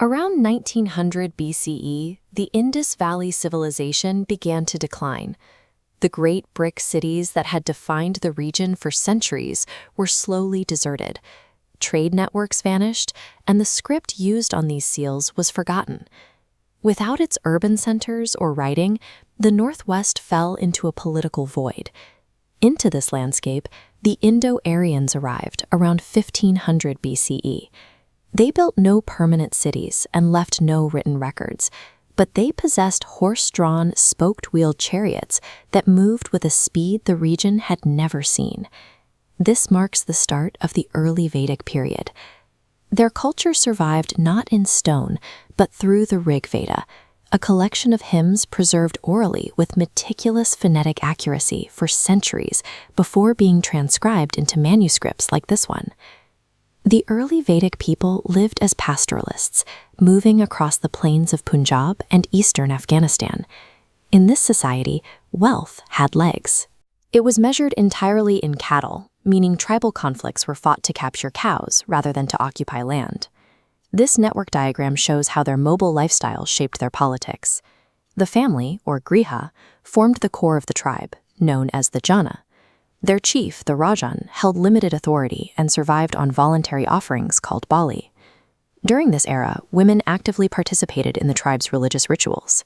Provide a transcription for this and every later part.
Around 1900 BCE, the Indus Valley Civilization began to decline. The great brick cities that had defined the region for centuries were slowly deserted. Trade networks vanished, and the script used on these seals was forgotten. Without its urban centers or writing, the Northwest fell into a political void. Into this landscape, the Indo-Aryans arrived around 1500 BCE. They built no permanent cities and left no written records, but they possessed horse-drawn, spoked-wheeled chariots that moved with a speed the region had never seen. This marks the start of the Early Vedic period. Their culture survived not in stone, but through the Rig Veda, a collection of hymns preserved orally with meticulous phonetic accuracy for centuries before being transcribed into manuscripts like this one. The early Vedic people lived as pastoralists, moving across the plains of Punjab and eastern Afghanistan. In this society, wealth had legs. It was measured entirely in cattle, meaning tribal conflicts were fought to capture cows rather than to occupy land. This network diagram shows how their mobile lifestyle shaped their politics. The family, or griha, formed the core of the tribe, known as the jana. Their chief, the Rajan, held limited authority and survived on voluntary offerings called bali. During this era, women actively participated in the tribe's religious rituals.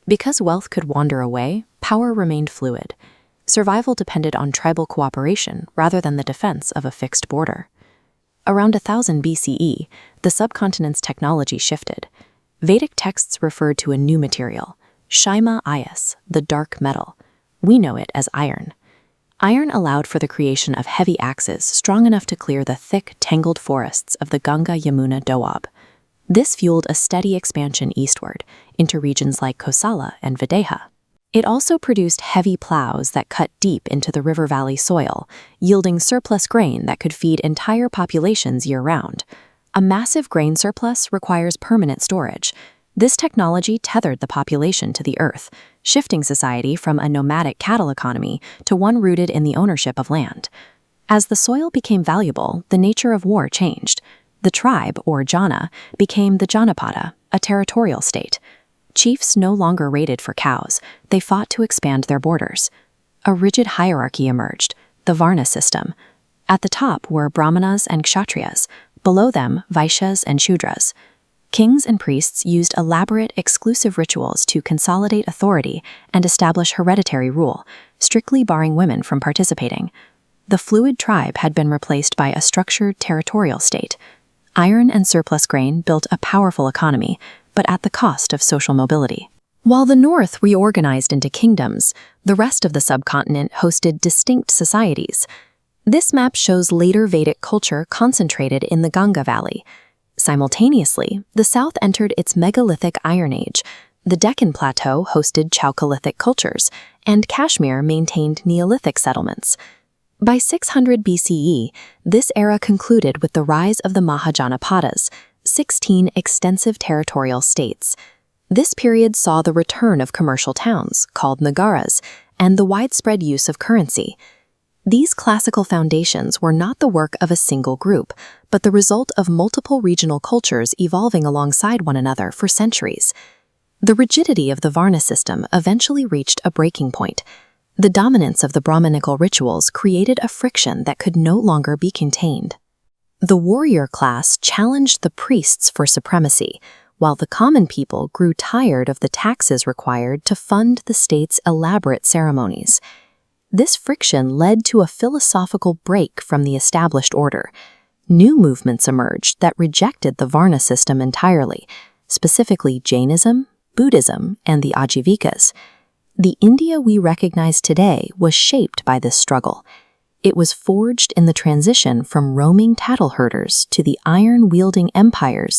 Because wealth could wander away, power remained fluid. Survival depended on tribal cooperation rather than the defense of a fixed border. Around 1000 BCE, the subcontinent's technology shifted. Vedic texts referred to a new material, Shaima Ayas, the dark metal. We know it as iron. Iron allowed for the creation of heavy axes strong enough to clear the thick, tangled forests of the Ganga-Yamuna Doab. This fueled a steady expansion eastward, into regions like Kosala and Videha. It also produced heavy plows that cut deep into the river valley soil, yielding surplus grain that could feed entire populations year-round. A massive grain surplus requires permanent storage. This technology tethered the population to the earth, shifting society from a nomadic cattle economy to one rooted in the ownership of land. As the soil became valuable, the nature of war changed. The tribe, or jana, became the Janapada, a territorial state. Chiefs no longer raided for cows, they fought to expand their borders. A rigid hierarchy emerged, the Varna system. At the top were Brahmanas and Kshatriyas, below them Vaishyas and Shudras. Kings and priests used elaborate, exclusive rituals to consolidate authority and establish hereditary rule, strictly barring women from participating. The fluid tribe had been replaced by a structured territorial state. Iron and surplus grain built a powerful economy, but at the cost of social mobility. While the north reorganized into kingdoms, the rest of the subcontinent hosted distinct societies. This map shows later Vedic culture concentrated in the Ganga Valley. Simultaneously, the south entered its megalithic Iron Age. The Deccan Plateau hosted Chalcolithic cultures, and Kashmir maintained Neolithic settlements. By 600 BCE, this era concluded with the rise of the Mahajanapadas, 16 extensive territorial states. This period saw the return of commercial towns, called nagaras, and the widespread use of currency. These classical foundations were not the work of a single group, but the result of multiple regional cultures evolving alongside one another for centuries. The rigidity of the Varna system eventually reached a breaking point. The dominance of the Brahmanical rituals created a friction that could no longer be contained. The warrior class challenged the priests for supremacy, while the common people grew tired of the taxes required to fund the state's elaborate ceremonies. This friction led to a philosophical break from the established order. New movements emerged that rejected the Varna system entirely, specifically Jainism, Buddhism, and the Ajivikas. The India we recognize today was shaped by this struggle. It was forged in the transition from roaming cattle herders to the iron-wielding empires